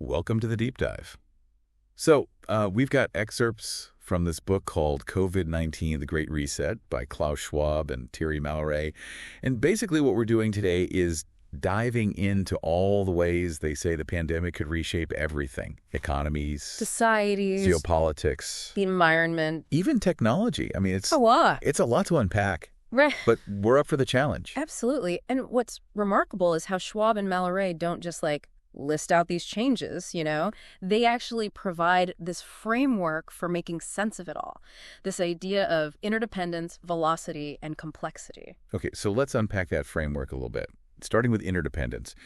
Welcome to the deep dive. So, we've got excerpts from this book called COVID-19, The Great Reset by Klaus Schwab and Thierry Malleret. And basically what we're doing today is diving into all the ways they say the pandemic could reshape everything. Economies, Societies, geopolitics, the environment. even technology. I mean, it's A lot. it's a lot to unpack, Right. but we're up for the challenge. Absolutely. And what's remarkable is how Schwab and Malleret don't just list out these changes, They actually provide this framework for making sense of it all. This idea of interdependence, velocity, and complexity. Okay, so let's unpack that framework a little bit, starting with interdependence.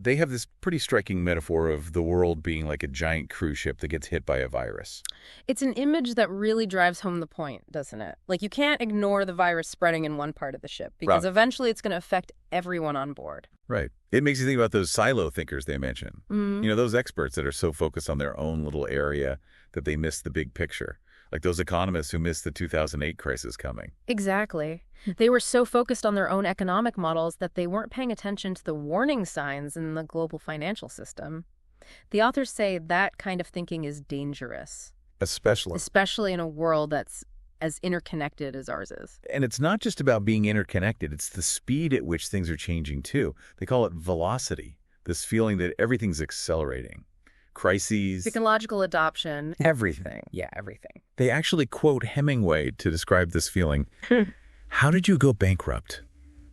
They have this pretty striking metaphor of the world being like a giant cruise ship that gets hit by a virus. It's an image that really drives home the point, doesn't it? You can't ignore the virus spreading in one part of the ship because Right. eventually it's going to affect everyone on board. Right. It makes you think about those silo thinkers they mention. Those experts that are so focused on their own little area that they miss the big picture. Like those economists who missed the 2008 crisis coming. Exactly. They were so focused on their own economic models that they weren't paying attention to the warning signs in the global financial system. The authors say that kind of thinking is dangerous, especially in a world that's as interconnected as ours is. And it's not just about being interconnected. It's the speed at which things are changing, too. They call it velocity, this feeling that everything's accelerating. Crises. Technological adoption. Everything. Yeah, everything. They actually quote Hemingway to describe this feeling. How did you go bankrupt?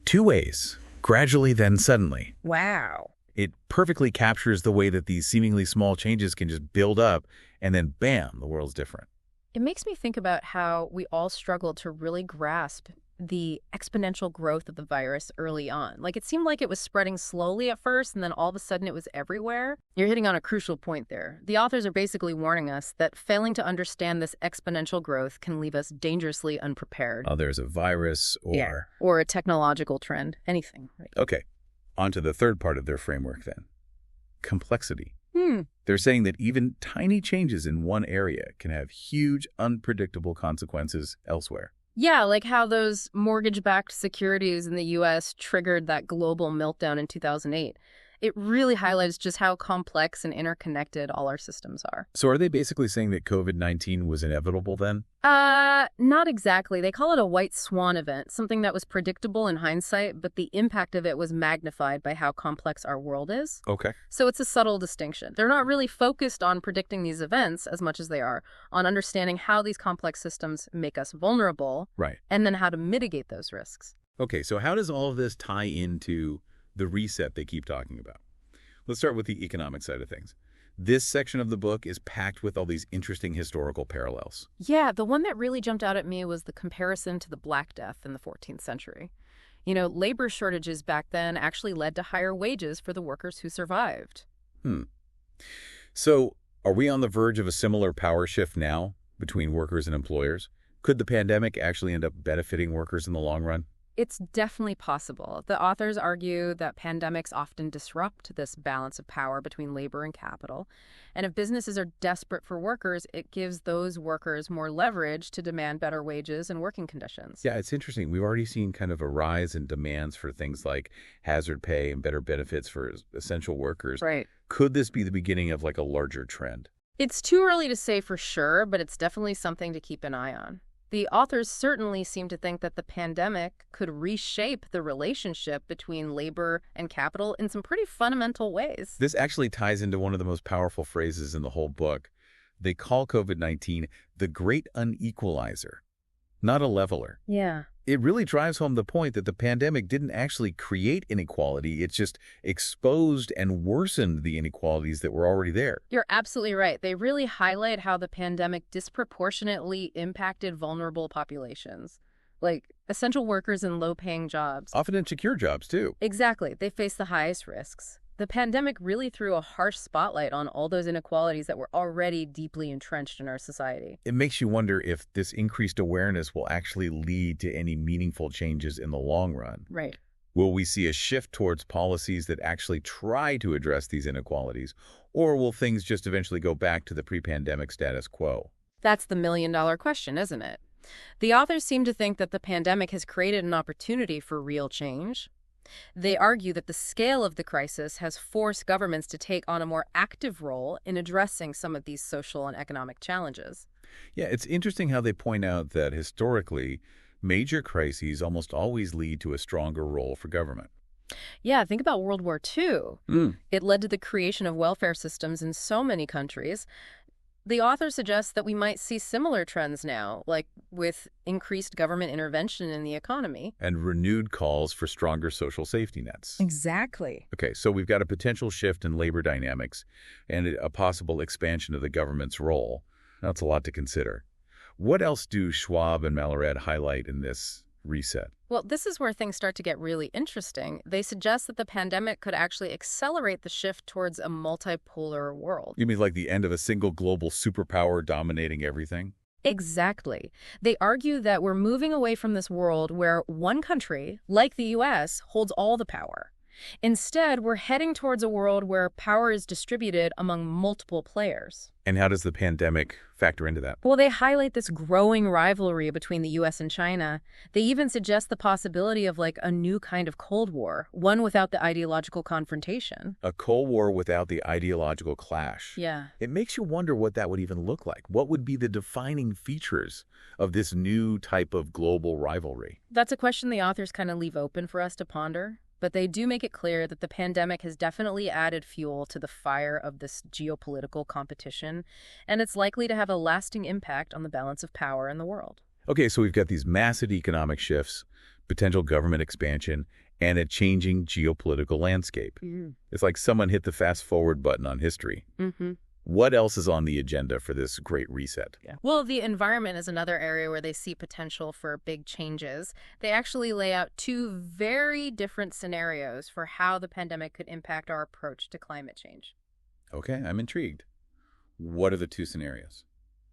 2 ways. Gradually, then suddenly. Wow. It perfectly captures the way that these seemingly small changes can just build up, and then bam, the world's different. It makes me think about how we all struggled to really grasp the exponential growth of the virus early on. It seemed like it was spreading slowly at first, and then all of a sudden it was everywhere. You're hitting on a crucial point there. The authors are basically warning us that failing to understand this exponential growth can leave us dangerously unprepared. There's a virus or... Or a technological trend. Anything. Right? Okay, on to the third part of their framework then. Complexity. Hmm. They're saying that even tiny changes in one area can have huge, unpredictable consequences elsewhere. Yeah, like how those mortgage-backed securities in the U.S. triggered that global meltdown in 2008. It really highlights just how complex and interconnected all our systems are. So are they basically saying that COVID-19 was inevitable then? Not exactly. They call it a white swan event, something that was predictable in hindsight, but the impact of it was magnified by how complex our world is. Okay. So it's a subtle distinction. They're not really focused on predicting these events as much as they are on understanding how these complex systems make us vulnerable. Right. And then how to mitigate those risks. Okay, so how does all of this tie into the reset they keep talking about? Let's start with the economic side of things. This section of the book is packed with all these interesting historical parallels. Yeah, the one that really jumped out at me was the comparison to the Black Death in the 14th century. Labor shortages back then actually led to higher wages for the workers who survived. So are we on the verge of a similar power shift now between workers and employers? Could the pandemic actually end up benefiting workers in the long run? It's definitely possible. The authors argue that pandemics often disrupt this balance of power between labor and capital. And if businesses are desperate for workers, it gives those workers more leverage to demand better wages and working conditions. Yeah, it's interesting. We've already seen kind of a rise in demands for things like hazard pay and better benefits for essential workers. Right. Could this be the beginning of a larger trend? It's too early to say for sure, but it's definitely something to keep an eye on. The authors certainly seem to think that the pandemic could reshape the relationship between labor and capital in some pretty fundamental ways. This actually ties into one of the most powerful phrases in the whole book. They call COVID-19 the great unequalizer, not a leveler. Yeah. It really drives home the point that the pandemic didn't actually create inequality. It just exposed and worsened the inequalities that were already there. You're absolutely right. They really highlight how the pandemic disproportionately impacted vulnerable populations, like essential workers in low-paying jobs. Often insecure jobs, too. Exactly. They face the highest risks. The pandemic really threw a harsh spotlight on all those inequalities that were already deeply entrenched in our society. It makes you wonder if this increased awareness will actually lead to any meaningful changes in the long run. Right. Will we see a shift towards policies that actually try to address these inequalities, or will things just eventually go back to the pre-pandemic status quo? That's the million-dollar question, isn't it? The authors seem to think that the pandemic has created an opportunity for real change. They argue that the scale of the crisis has forced governments to take on a more active role in addressing some of these social and economic challenges. Yeah, it's interesting how they point out that historically, major crises almost always lead to a stronger role for government. Yeah, think about World War II. Mm. It led to the creation of welfare systems in so many countries. The author suggests that we might see similar trends now, like with increased government intervention in the economy. And renewed calls for stronger social safety nets. Exactly. Okay, so we've got a potential shift in labor dynamics and a possible expansion of the government's role. That's a lot to consider. What else do Schwab and Malleret highlight in this reset? Well, this is where things start to get really interesting. They suggest that the pandemic could actually accelerate the shift towards a multipolar world. You mean like the end of a single global superpower dominating everything? Exactly. They argue that we're moving away from this world where one country, like the U.S., holds all the power. Instead, we're heading towards a world where power is distributed among multiple players. And how does the pandemic factor into that? Well, they highlight this growing rivalry between the U.S. and China. They even suggest the possibility of like a new kind of Cold War, one without the ideological confrontation. A Cold War without the ideological clash. Yeah. It makes you wonder what that would even look like. What would be the defining features of this new type of global rivalry? That's a question the authors kind of leave open for us to ponder. But they do make it clear that the pandemic has definitely added fuel to the fire of this geopolitical competition, and it's likely to have a lasting impact on the balance of power in the world. Okay, so we've got these massive economic shifts, potential government expansion, and a changing geopolitical landscape. It's like someone hit the fast forward button on history. What else is on the agenda for this Great Reset? Well, the environment is another area where they see potential for big changes. They actually lay out two very different scenarios for how the pandemic could impact our approach to climate change. Okay, I'm intrigued. What are the two scenarios?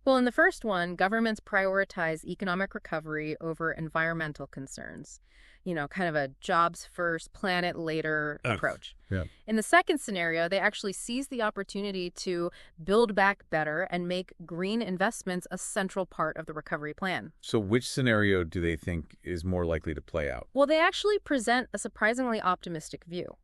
Well, in the first one, governments prioritize economic recovery over environmental concerns. You know, kind of a jobs first, planet later approach. Yeah. In the second scenario, they actually seize the opportunity to build back better and make green investments a central part of the recovery plan. So which scenario do they think is more likely to play out? Well, they actually present a surprisingly optimistic view.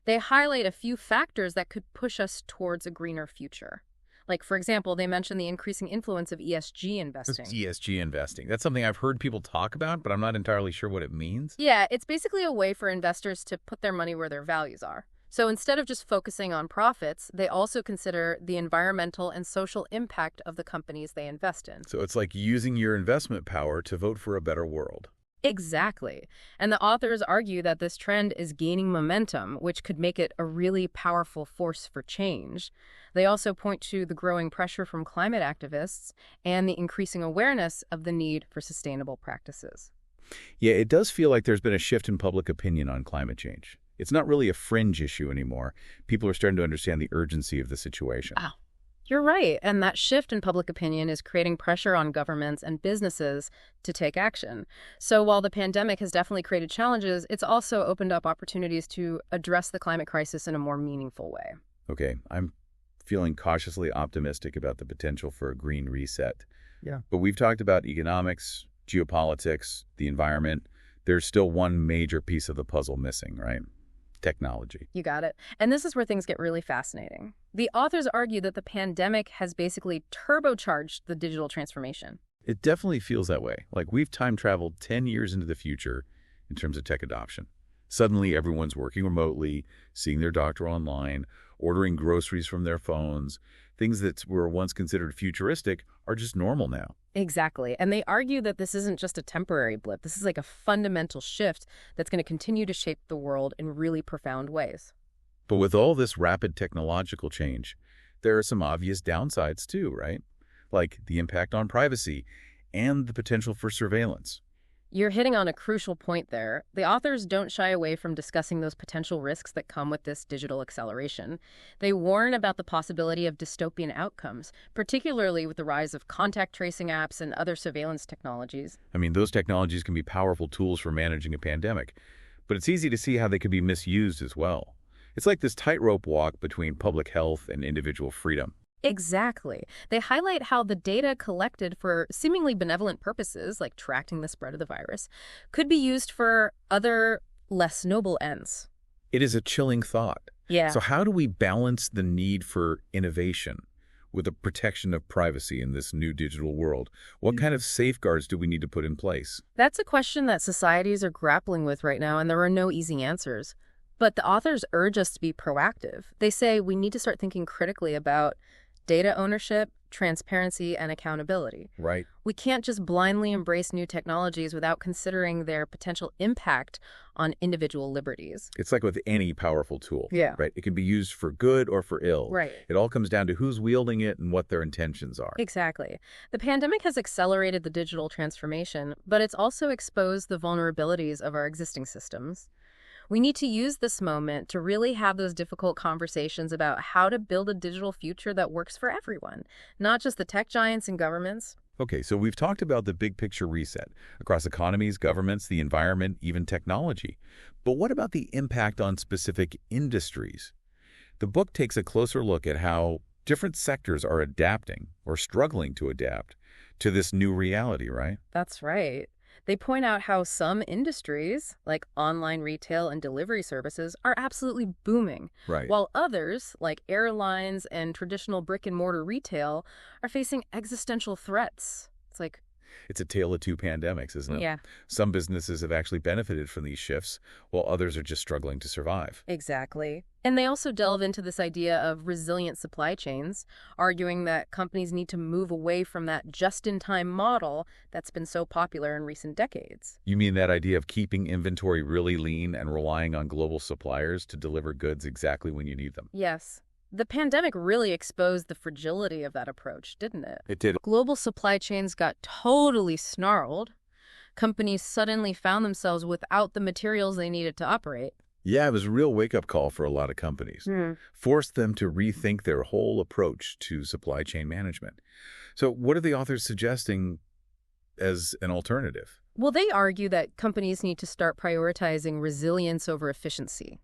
They highlight a few factors that could push us towards a greener future. Like, for example, they mention the increasing influence of ESG investing. ESG investing. That's something I've heard people talk about, but I'm not entirely sure what it means. Yeah, it's basically a way for investors to put their money where their values are. So instead of just focusing on profits, they also consider the environmental and social impact of the companies they invest in. So it's like using your investment power to vote for a better world. Exactly. And the authors argue that this trend is gaining momentum, which could make it a really powerful force for change. They also point to the growing pressure from climate activists and the increasing awareness of the need for sustainable practices. Yeah, it does feel like there's been a shift in public opinion on climate change. It's not really a fringe issue anymore. People are starting to understand the urgency of the situation. Oh, you're right. And that shift in public opinion is creating pressure on governments and businesses to take action. So while the pandemic has definitely created challenges, it's also opened up opportunities to address the climate crisis in a more meaningful way. Okay, I'm feeling cautiously optimistic about the potential for a green reset. Yeah. But we've talked about economics, geopolitics, the environment. There's still one major piece of the puzzle missing, right? Technology. You got it. And this is where things get really fascinating. The authors argue that the pandemic has basically turbocharged the digital transformation. It definitely feels that way. Like we've time traveled 10 years into the future in terms of tech adoption. Suddenly, everyone's working remotely, seeing their doctor online, ordering groceries from their phones. Things that were once considered futuristic are just normal now. Exactly. And they argue that this isn't just a temporary blip. This is like a fundamental shift that's going to continue to shape the world in really profound ways. But with all this rapid technological change, there are some obvious downsides too, right? Like the impact on privacy and the potential for surveillance. You're hitting on a crucial point there. The authors don't shy away from discussing those potential risks that come with this digital acceleration. They warn about the possibility of dystopian outcomes, particularly with the rise of contact tracing apps and other surveillance technologies. I mean, those technologies can be powerful tools for managing a pandemic, but it's easy to see how they could be misused as well. It's like this tightrope walk between public health and individual freedom. Exactly. They highlight how the data collected for seemingly benevolent purposes, like tracking the spread of the virus, could be used for other less noble ends. It is a chilling thought. Yeah. So how do we balance the need for innovation with the protection of privacy in this new digital world? What kind of safeguards do we need to put in place? That's a question that societies are grappling with right now, and there are no easy answers. But the authors urge us to be proactive. They say we need to start thinking critically about data ownership, transparency, and accountability. Right. We can't just blindly embrace new technologies without considering their potential impact on individual liberties. It's like with any powerful tool. Yeah. Right. It can be used for good or for ill. Right. It all comes down to who's wielding it and what their intentions are. Exactly. The pandemic has accelerated the digital transformation, but it's also exposed the vulnerabilities of our existing systems. We need to use this moment to really have those difficult conversations about how to build a digital future that works for everyone, not just the tech giants and governments. Okay, so we've talked about the big picture reset across economies, governments, the environment, even technology. But what about the impact on specific industries? The book takes a closer look at how different sectors are adapting or struggling to adapt to this new reality, right? That's right. They point out how some industries, like online retail and delivery services, are absolutely booming, Right. while others, like airlines and traditional brick-and-mortar retail, are facing existential threats. It's like, It's a tale of two pandemics, isn't it? yeah, Some businesses have actually benefited from these shifts, while others are just struggling to survive. exactly. And they also delve into this idea of resilient supply chains, arguing that companies need to move away from that just-in-time model that's been so popular in recent decades. You mean that idea of keeping inventory really lean and relying on global suppliers to deliver goods exactly when you need them? Yes. The pandemic really exposed the fragility of that approach, didn't it? It did. Global supply chains got totally snarled. Companies suddenly found themselves without the materials they needed to operate. Yeah, it was a real wake-up call for a lot of companies. Forced them to rethink their whole approach to supply chain management. So what are the authors suggesting as an alternative? Well, they argue that companies need to start prioritizing resilience over efficiency.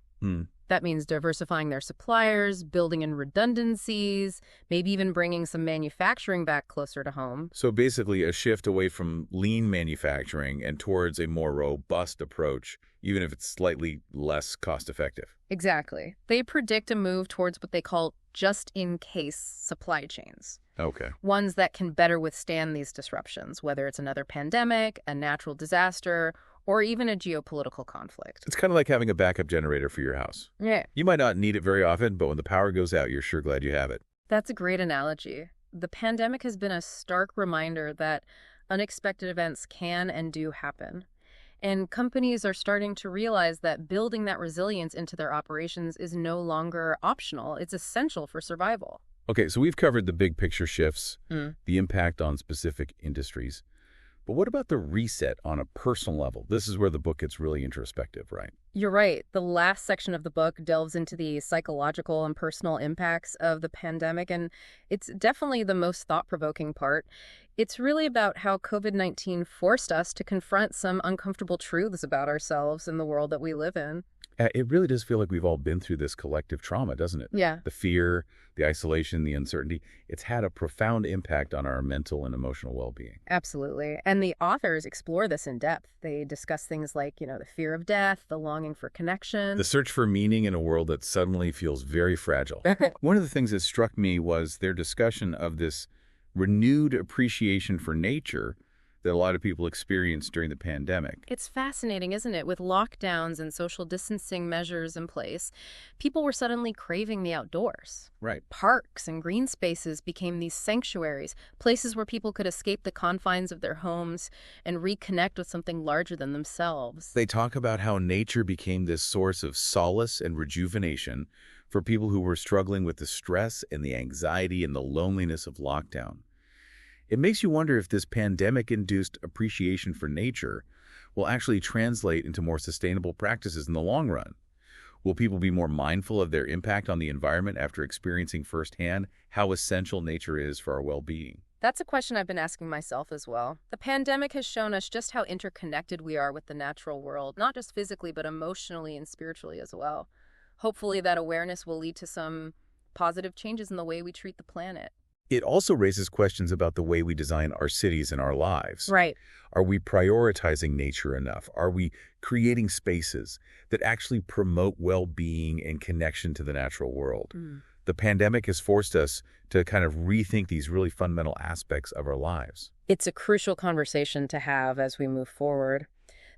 That means diversifying their suppliers, building in redundancies, maybe even bringing some manufacturing back closer to home. So basically a shift away from lean manufacturing and towards a more robust approach, even if it's slightly less cost-effective. Exactly. They predict a move towards what they call just-in-case supply chains. Okay. Ones that can better withstand these disruptions, whether it's another pandemic, a natural disaster, or even a geopolitical conflict. It's kind of like having a backup generator for your house. Yeah, You might not need it very often, but when the power goes out, you're sure glad you have it. that's a great analogy. The pandemic has been a stark reminder that unexpected events can and do happen. And companies are starting to realize that building that resilience into their operations is no longer optional. It's essential for survival. Okay, so we've covered the big picture shifts, the impact on specific industries. But what about the reset on a personal level? This is where the book gets really introspective, right? You're right. The last section of the book delves into the psychological and personal impacts of the pandemic, and it's definitely the most thought-provoking part. It's really about how COVID-19 forced us to confront some uncomfortable truths about ourselves and the world that we live in. It really does feel like we've all been through this collective trauma, doesn't it? Yeah. The fear, the isolation, the uncertainty. It's had a profound impact on our mental and emotional well-being. Absolutely. And the authors explore this in depth. They discuss things like, the fear of death, the longing for connection. The search for meaning in a world that suddenly feels very fragile. One of the things that struck me was their discussion of this renewed appreciation for nature that a lot of people experienced during the pandemic. It's fascinating, isn't it? With lockdowns and social distancing measures in place, people were suddenly craving the outdoors. Right. Parks and green spaces became these sanctuaries, places where people could escape the confines of their homes and reconnect with something larger than themselves. They talk about how nature became this source of solace and rejuvenation for people who were struggling with the stress and the anxiety and the loneliness of lockdown. It makes you wonder if this pandemic-induced appreciation for nature will actually translate into more sustainable practices in the long run. Will people be more mindful of their impact on the environment after experiencing firsthand how essential nature is for our well-being? That's a question I've been asking myself as well. The pandemic has shown us just how interconnected we are with the natural world, not just physically, but emotionally and spiritually as well. Hopefully that awareness will lead to some positive changes in the way we treat the planet. It also raises questions about the way we design our cities and our lives. Right. Are we prioritizing nature enough? Are we creating spaces that actually promote well-being and connection to the natural world? The pandemic has forced us to kind of rethink these really fundamental aspects of our lives. It's a crucial conversation to have as we move forward.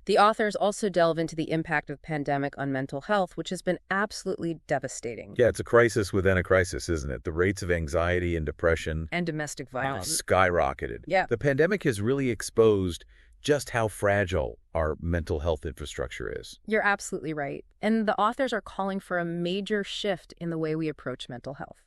The authors also delve into the impact of the pandemic on mental health, which has been absolutely devastating. Yeah, it's a crisis within a crisis, isn't it? The rates of anxiety and depression And domestic violence. skyrocketed. Yeah. The pandemic has really exposed just how fragile our mental health infrastructure is. You're absolutely right. And the authors are calling for a major shift in the way we approach mental health.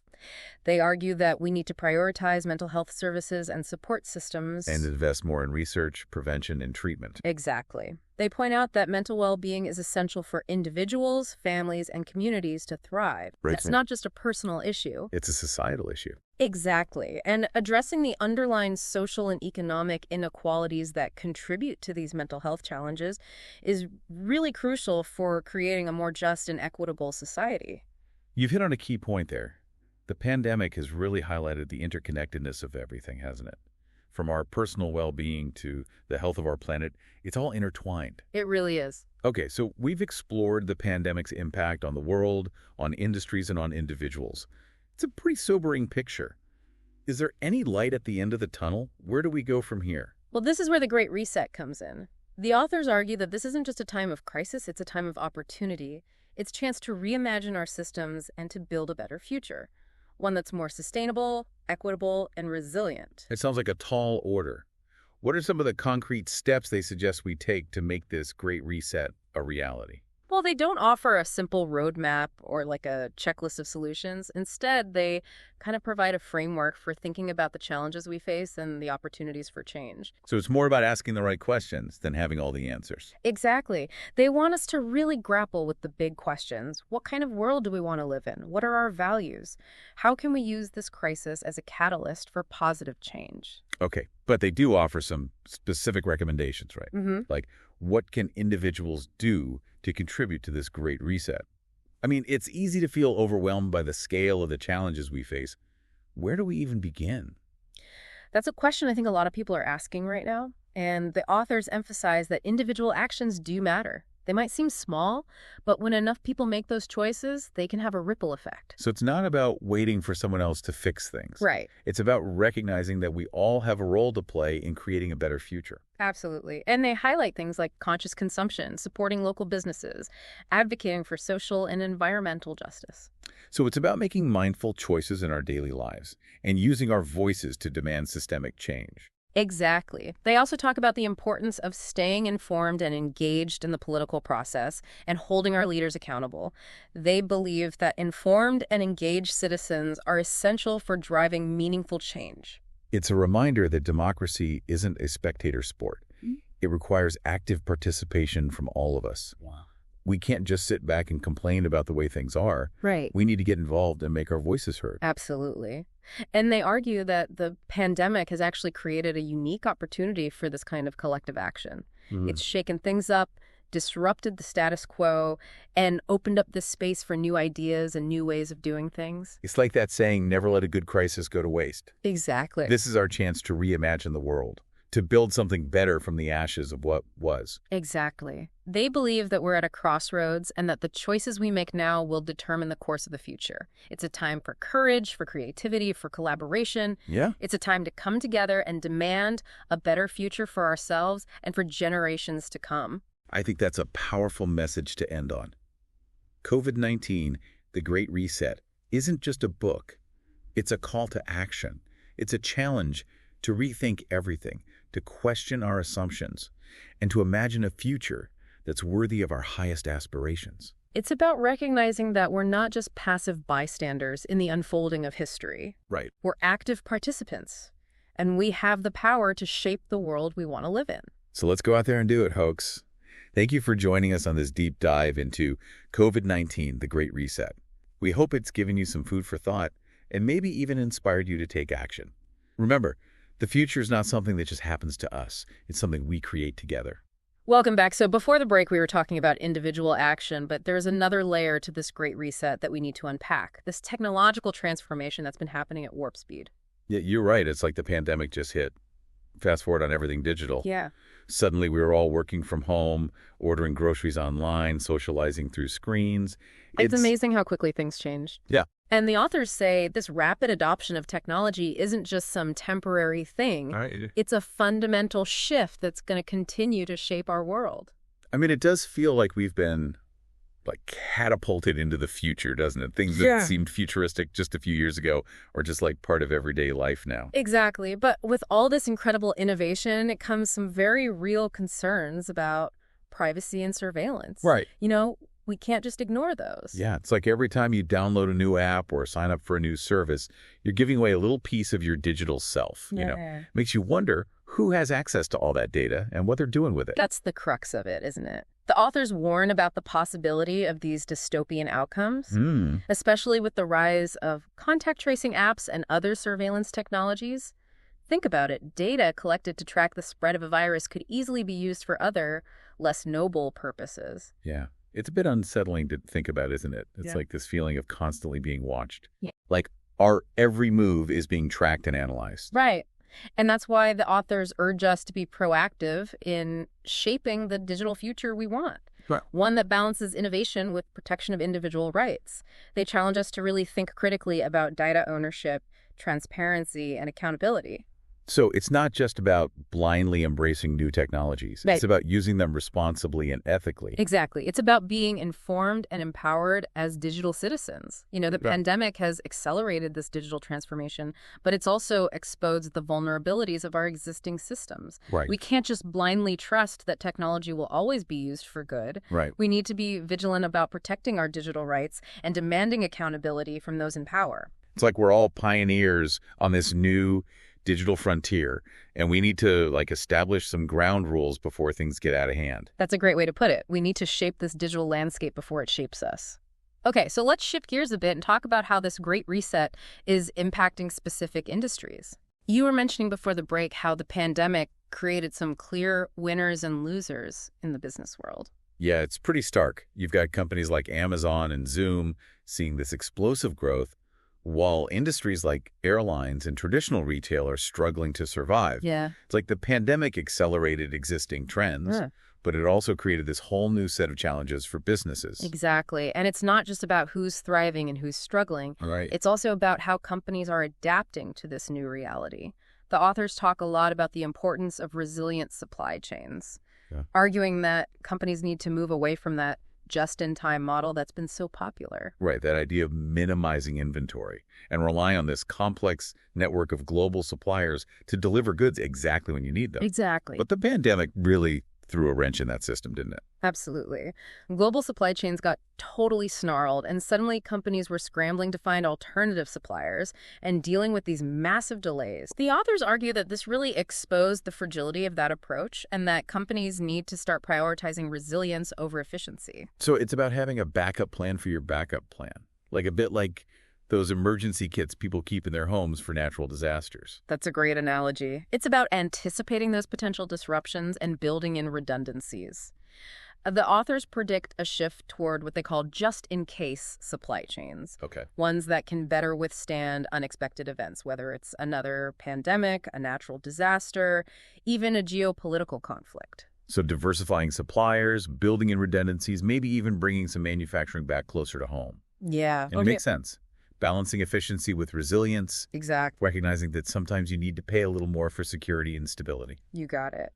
They argue that we need to prioritize mental health services and support systems. And invest more in research, prevention, and treatment. Exactly. They point out that mental well-being is essential for individuals, families, and communities to thrive. Right. It's not just a personal issue. It's a societal issue. Exactly. And addressing the underlying social and economic inequalities that contribute to these mental health challenges is really crucial for creating a more just and equitable society. You've hit on a key point there. The pandemic has really highlighted the interconnectedness of everything, hasn't it? From our personal well-being to the health of our planet, it's all intertwined. It really is. Okay, so we've explored the pandemic's impact on the world, on industries, and on individuals. It's a pretty sobering picture. Is there any light at the end of the tunnel? Where do we go from here? Well, this is where the Great Reset comes in. The authors argue that this isn't just a time of crisis, it's a time of opportunity. It's a chance to reimagine our systems and to build a better future. One that's more sustainable, equitable, and resilient. It sounds like a tall order. What are some of the concrete steps they suggest we take to make this Great Reset a reality? Well, they don't offer a simple roadmap or like a checklist of solutions. Instead, they kind of provide a framework for thinking about the challenges we face and the opportunities for change. So it's more about asking the right questions than having all the answers. Exactly. They want us to really grapple with the big questions. What kind of world do we want to live in? What are our values? How can we use this crisis as a catalyst for positive change? Okay, but they do offer some specific recommendations, right? Like, what can individuals do to contribute to this Great Reset? I mean, it's easy to feel overwhelmed by the scale of the challenges we face. Where do we even begin? That's a question I think a lot of people are asking right now. And the authors emphasize that individual actions do matter. They might seem small, but when enough people make those choices, they can have a ripple effect. So it's not about waiting for someone else to fix things. Right. It's about recognizing that we all have a role to play in creating a better future. Absolutely. And they highlight things like conscious consumption, supporting local businesses, advocating for social and environmental justice. So it's about making mindful choices in our daily lives and using our voices to demand systemic change. Exactly. They also talk about the importance of staying informed and engaged in the political process and holding our leaders accountable. They believe that informed and engaged citizens are essential for driving meaningful change. It's a reminder that democracy isn't a spectator sport. It requires active participation from all of us. Wow. We can't just sit back and complain about the way things are. Right. We need to get involved and make our voices heard. Absolutely. And they argue that the pandemic has actually created a unique opportunity for this kind of collective action. It's shaken things up, disrupted the status quo, and opened up this space for new ideas and new ways of doing things. It's like that saying, never let a good crisis go to waste. Exactly. This is our chance to reimagine the world, to build something better from the ashes of what was. Exactly. They believe that we're at a crossroads and that the choices we make now will determine the course of the future. It's a time for courage, for creativity, for collaboration. Yeah. It's a time to come together and demand a better future for ourselves and for generations to come. I think that's a powerful message to end on. COVID-19, The Great Reset, isn't just a book. It's a call to action. It's a challenge to rethink everything, to question our assumptions, and to imagine a future that's worthy of our highest aspirations. It's about recognizing that we're not just passive bystanders in the unfolding of history. Right. We're active participants, and we have the power to shape the world we want to live in. So let's go out there and do it, folks. Thank you for joining us on this deep dive into COVID-19, The Great Reset. We hope it's given you some food for thought and maybe even inspired you to take action. Remember, the future is not something that just happens to us. It's something we create together. Welcome back. So before the break, we were talking about individual action, but there's another layer to this Great Reset that we need to unpack, this technological transformation that's been happening at warp speed. Yeah, you're right. It's like the pandemic just hit. Fast forward on everything digital. Yeah. Suddenly we were all working from home, ordering groceries online, socializing through screens. It's amazing how quickly things changed. Yeah. And the authors say this rapid adoption of technology isn't just some temporary thing. Right. It's a fundamental shift that's going to continue to shape our world. I mean, it does feel like we've been catapulted into the future, doesn't it? Things that seemed futuristic just a few years ago are just like part of everyday life now. Exactly. But with all this incredible innovation, it comes some very real concerns about privacy and surveillance. Right. We can't just ignore those. Yeah, it's like every time you download a new app or sign up for a new service, you're giving away a little piece of your digital self. Makes you wonder who has access to all that data and what they're doing with it. That's the crux of it, isn't it? The authors warn about the possibility of these dystopian outcomes, especially with the rise of contact tracing apps and other surveillance technologies. Think about it. Data collected to track the spread of a virus could easily be used for other, less noble purposes. Yeah. It's a bit unsettling to think about, isn't it? It's like this feeling of constantly being watched. Yeah. Like our every move is being tracked and analyzed. Right. And that's why the authors urge us to be proactive in shaping the digital future we want. Right. One that balances innovation with protection of individual rights. They challenge us to really think critically about data ownership, transparency, and accountability. So it's not just about blindly embracing new technologies. Right. It's about using them responsibly and ethically. Exactly. It's about being informed and empowered as digital citizens. The pandemic has accelerated this digital transformation, but it's also exposed the vulnerabilities of our existing systems. Right. We can't just blindly trust that technology will always be used for good. Right. We need to be vigilant about protecting our digital rights and demanding accountability from those in power. It's like we're all pioneers on this new digital frontier, and we need to establish some ground rules before things get out of hand. That's a great way to put it. We need to shape this digital landscape before it shapes us. Okay, so let's shift gears a bit and talk about how this Great Reset is impacting specific industries. You were mentioning before the break how the pandemic created some clear winners and losers in the business world. Yeah, it's pretty stark. You've got companies like Amazon and Zoom seeing this explosive growth, while industries like airlines and traditional retail are struggling to survive. Yeah. It's like the pandemic accelerated existing trends, but it also created this whole new set of challenges for businesses. Exactly. And it's not just about who's thriving and who's struggling. Right. It's also about how companies are adapting to this new reality. The authors talk a lot about the importance of resilient supply chains, arguing that companies need to move away from that just-in-time model that's been so popular. Right, that idea of minimizing inventory and rely on this complex network of global suppliers to deliver goods exactly when you need them. Exactly. But the pandemic really threw a wrench in that system, didn't it? Absolutely. Global supply chains got totally snarled, and suddenly companies were scrambling to find alternative suppliers and dealing with these massive delays. The authors argue that this really exposed the fragility of that approach and that companies need to start prioritizing resilience over efficiency. So it's about having a backup plan for your backup plan, a bit like those emergency kits people keep in their homes for natural disasters. That's a great analogy. It's about anticipating those potential disruptions and building in redundancies. The authors predict a shift toward what they call just-in-case supply chains. Okay. Ones that can better withstand unexpected events, whether it's another pandemic, a natural disaster, even a geopolitical conflict. So diversifying suppliers, building in redundancies, maybe even bringing some manufacturing back closer to home. Yeah. And it makes sense. Balancing efficiency with resilience. Exactly. Recognizing that sometimes you need to pay a little more for security and stability. You got it.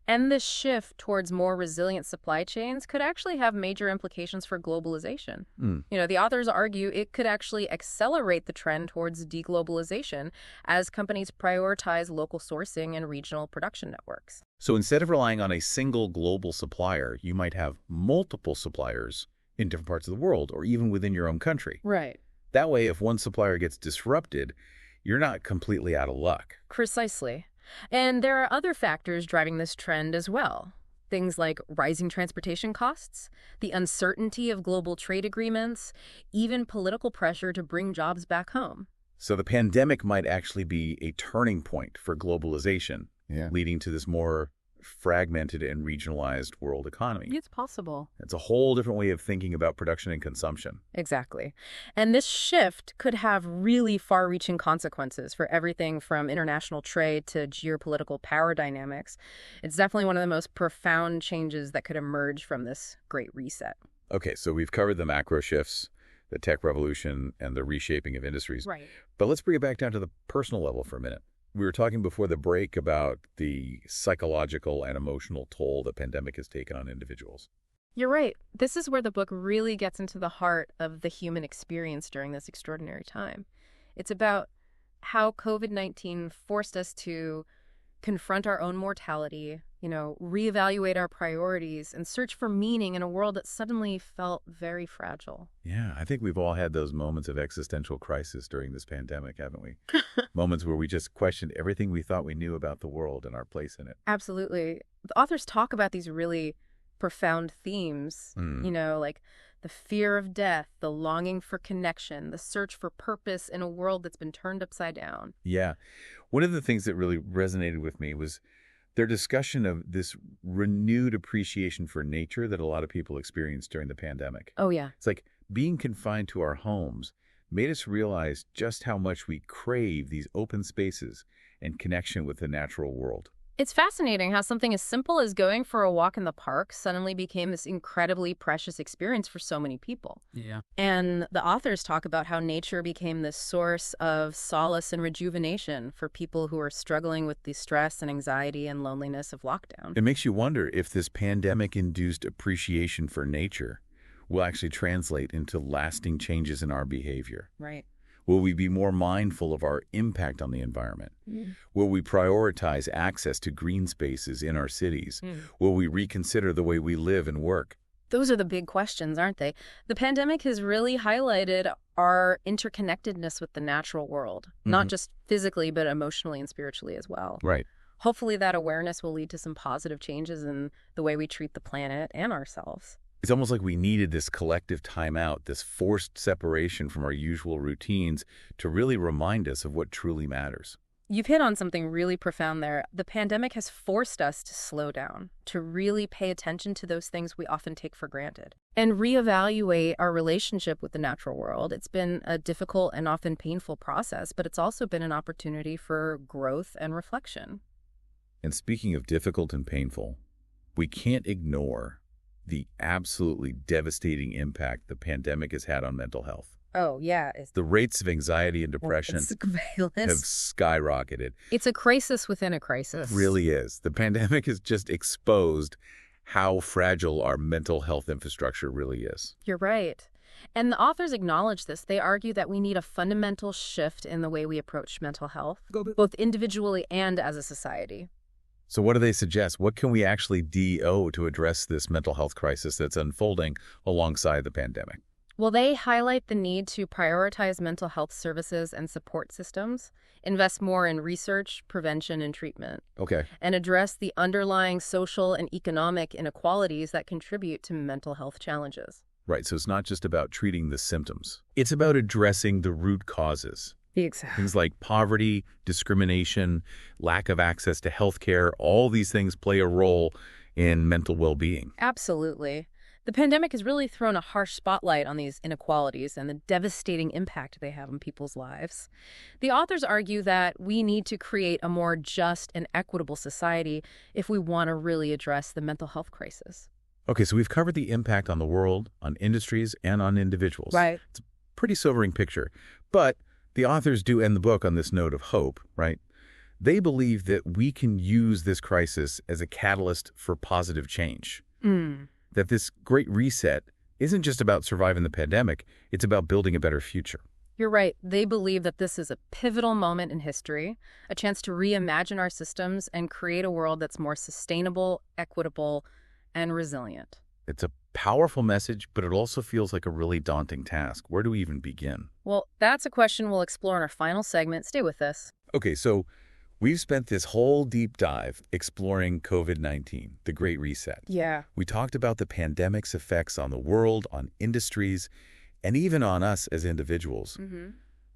And this shift towards more resilient supply chains could actually have major implications for globalization. The authors argue it could actually accelerate the trend towards deglobalization as companies prioritize local sourcing and regional production networks. So instead of relying on a single global supplier, you might have multiple suppliers in different parts of the world or even within your own country. Right. That way, if one supplier gets disrupted, you're not completely out of luck. Precisely. And there are other factors driving this trend as well. Things like rising transportation costs, the uncertainty of global trade agreements, even political pressure to bring jobs back home. So the pandemic might actually be a turning point for globalization, leading to this more fragmented and regionalized world economy. It's possible. It's a whole different way of thinking about production and consumption. Exactly. And this shift could have really far-reaching consequences for everything from international trade to geopolitical power dynamics. It's definitely one of the most profound changes that could emerge from this Great Reset. Okay, so we've covered the macro shifts, the tech revolution, and the reshaping of industries. Right. But let's bring it back down to the personal level for a minute. We were talking before the break about the psychological and emotional toll the pandemic has taken on individuals. You're right. This is where the book really gets into the heart of the human experience during this extraordinary time. It's about how COVID-19 forced us to confront our own mortality, reevaluate our priorities, and search for meaning in a world that suddenly felt very fragile. Yeah, I think we've all had those moments of existential crisis during this pandemic, haven't we? Moments where we just questioned everything we thought we knew about the world and our place in it. Absolutely. The authors talk about these really profound themes, like the fear of death, the longing for connection, the search for purpose in a world that's been turned upside down. Yeah. One of the things that really resonated with me was their discussion of this renewed appreciation for nature that a lot of people experienced during the pandemic. Oh, yeah. It's like being confined to our homes made us realize just how much we crave these open spaces and connection with the natural world. It's fascinating how something as simple as going for a walk in the park suddenly became this incredibly precious experience for so many people. Yeah. And the authors talk about how nature became this source of solace and rejuvenation for people who are struggling with the stress and anxiety and loneliness of lockdown. It makes you wonder if this pandemic-induced appreciation for nature will actually translate into lasting changes in our behavior. Right. Will we be more mindful of our impact on the environment? Will we prioritize access to green spaces in our cities? Will we reconsider the way we live and work? Those are the big questions, aren't they? The pandemic has really highlighted our interconnectedness with the natural world, not just physically, but emotionally and spiritually as well. Right. Hopefully that awareness will lead to some positive changes in the way we treat the planet and ourselves. It's almost like we needed this collective timeout, this forced separation from our usual routines to really remind us of what truly matters. You've hit on something really profound there. The pandemic has forced us to slow down, to really pay attention to those things we often take for granted, and reevaluate our relationship with the natural world. It's been a difficult and often painful process, but it's also been an opportunity for growth and reflection. And speaking of difficult and painful, we can't ignore the absolutely devastating impact the pandemic has had on mental health. Oh, yeah. The rates of anxiety and depression have skyrocketed. It's a crisis within a crisis. It really is. The pandemic has just exposed how fragile our mental health infrastructure really is. You're right. And the authors acknowledge this. They argue that we need a fundamental shift in the way we approach mental health, both individually and as a society. So what do they suggest? What can we actually do to address this mental health crisis that's unfolding alongside the pandemic? Well, they highlight the need to prioritize mental health services and support systems, invest more in research, prevention, and treatment. Okay. And address the underlying social and economic inequalities that contribute to mental health challenges. Right. So it's not just about treating the symptoms. It's about addressing the root causes. Exactly. Things like poverty, discrimination, lack of access to health care, all these things play a role in mental well-being. Absolutely. The pandemic has really thrown a harsh spotlight on these inequalities and the devastating impact they have on people's lives. The authors argue that we need to create a more just and equitable society if we want to really address the mental health crisis. Okay, so we've covered the impact on the world, on industries, and on individuals. Right. It's a pretty sobering picture. But the authors do end the book on this note of hope, right? They believe that we can use this crisis as a catalyst for positive change. That this Great Reset isn't just about surviving the pandemic, it's about building a better future. You're right. They believe that this is a pivotal moment in history, a chance to reimagine our systems and create a world that's more sustainable, equitable, and resilient. It's a powerful message, but it also feels like a really daunting task. Where do we even begin? Well, that's a question we'll explore in our final segment. Stay with us. Okay, so we've spent this whole deep dive exploring COVID-19, the Great Reset. Yeah. We talked about the pandemic's effects on the world, on industries, and even on us as individuals.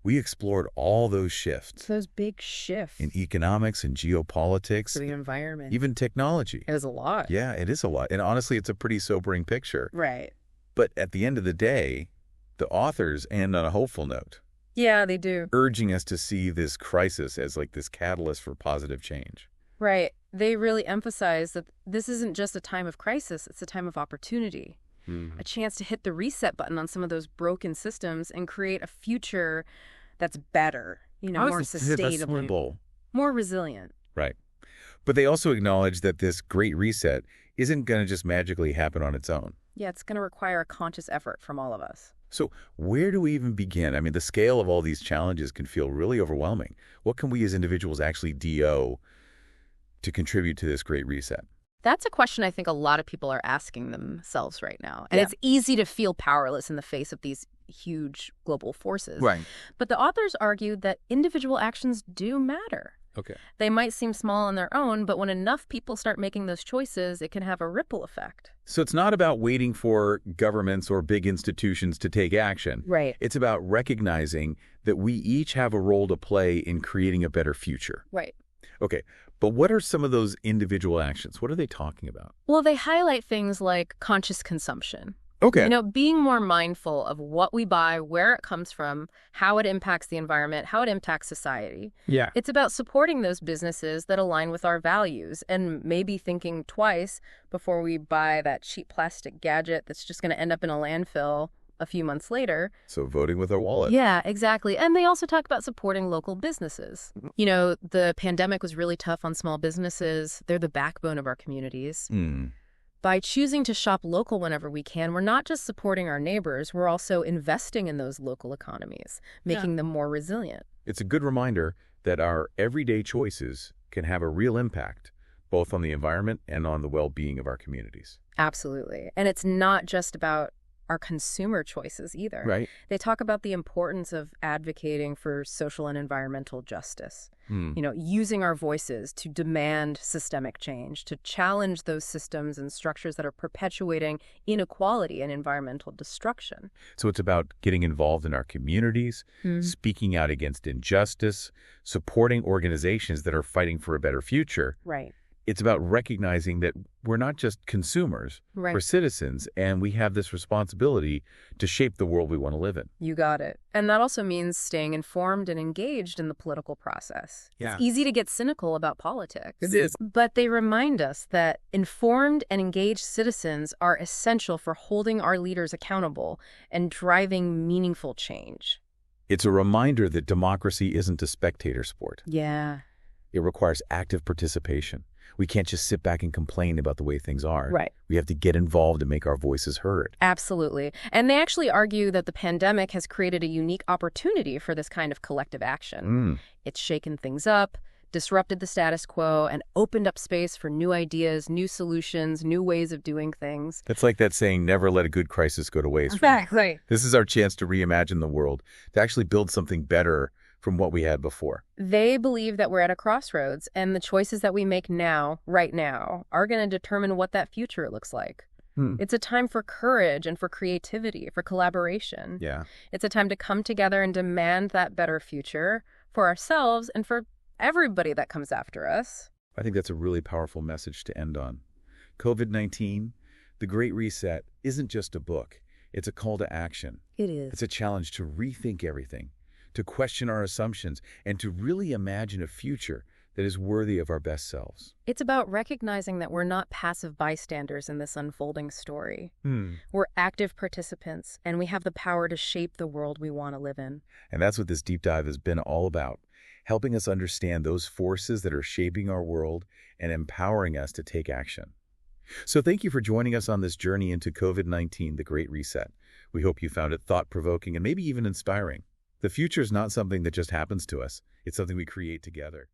We explored all those shifts Those big shifts in economics and geopolitics, for the environment. even technology. It was a lot. Yeah, it is a lot. And honestly, it's a pretty sobering picture. Right. But at the end of the day, the authors end on a hopeful note, Yeah, they do. urging us to see this crisis as like this catalyst for positive change. Right. They really emphasize that this isn't just a time of crisis, it's a time of opportunity. A chance to hit the reset button on some of those broken systems and create a future that's better, more sustainable, more resilient. Right. But they also acknowledge that this great reset isn't going to just magically happen on its own. Yeah, it's going to require a conscious effort from all of us. So where do we even begin? I mean, the scale of all these challenges can feel really overwhelming. What can we as individuals actually do to contribute to this great reset? That's a question I think a lot of people are asking themselves right now. And it's easy to feel powerless in the face of these huge global forces. Right. But the authors argue that individual actions do matter. Okay. They might seem small on their own, but when enough people start making those choices, it can have a ripple effect. So it's not about waiting for governments or big institutions to take action. Right. It's about recognizing that we each have a role to play in creating a better future. Right. Okay. But what are some of those individual actions? What are they talking about? Well, they highlight things like conscious consumption. Okay. Being more mindful of what we buy, where it comes from, how it impacts the environment, how it impacts society. Yeah. It's about supporting those businesses that align with our values and maybe thinking twice before we buy that cheap plastic gadget that's just going to end up in a landfill a few months later. So voting with our wallet. Yeah, exactly. And they also talk about supporting local businesses. The pandemic was really tough on small businesses. They're the backbone of our communities. By choosing to shop local whenever we can, we're not just supporting our neighbors, we're also investing in those local economies, making them more resilient. It's a good reminder that our everyday choices can have a real impact, both on the environment and on the well-being of our communities. Absolutely. And it's not just about our consumer choices either. Right. They talk about the importance of advocating for social and environmental justice. Using our voices to demand systemic change, to challenge those systems and structures that are perpetuating inequality and environmental destruction. So it's about getting involved in our communities, speaking out against injustice, supporting organizations that are fighting for a better future. Right. It's about recognizing that we're not just consumers, Right. we're citizens, and we have this responsibility to shape the world we want to live in. You got it. And that also means staying informed and engaged in the political process. Yeah. It's easy to get cynical about politics. It is. But they remind us that informed and engaged citizens are essential for holding our leaders accountable and driving meaningful change. It's a reminder that democracy isn't a spectator sport. Yeah. It requires active participation. We can't just sit back and complain about the way things are. Right. We have to get involved and make our voices heard. Absolutely. And they actually argue that the pandemic has created a unique opportunity for this kind of collective action. It's shaken things up, disrupted the status quo, and opened up space for new ideas, new solutions, new ways of doing things. That's like that saying, never let a good crisis go to waste. Exactly. This is our chance to reimagine the world, to actually build something better from what we had before. They believe that we're at a crossroads, and the choices that we make now, right now, are going to determine what that future looks like. It's a time for courage and for creativity, for collaboration. Yeah. It's a time to come together and demand that better future for ourselves and for everybody that comes after us. I think that's a really powerful message to end on. COVID-19, The Great Reset, isn't just a book. It's a call to action. It is. It's a challenge to rethink everything, to question our assumptions, and to really imagine a future that is worthy of our best selves. It's about recognizing that we're not passive bystanders in this unfolding story. We're active participants, and we have the power to shape the world we want to live in. And that's what this deep dive has been all about, helping us understand those forces that are shaping our world and empowering us to take action. So thank you for joining us on this journey into COVID-19, The Great Reset. We hope you found it thought-provoking and maybe even inspiring. The future is not something that just happens to us. It's something we create together.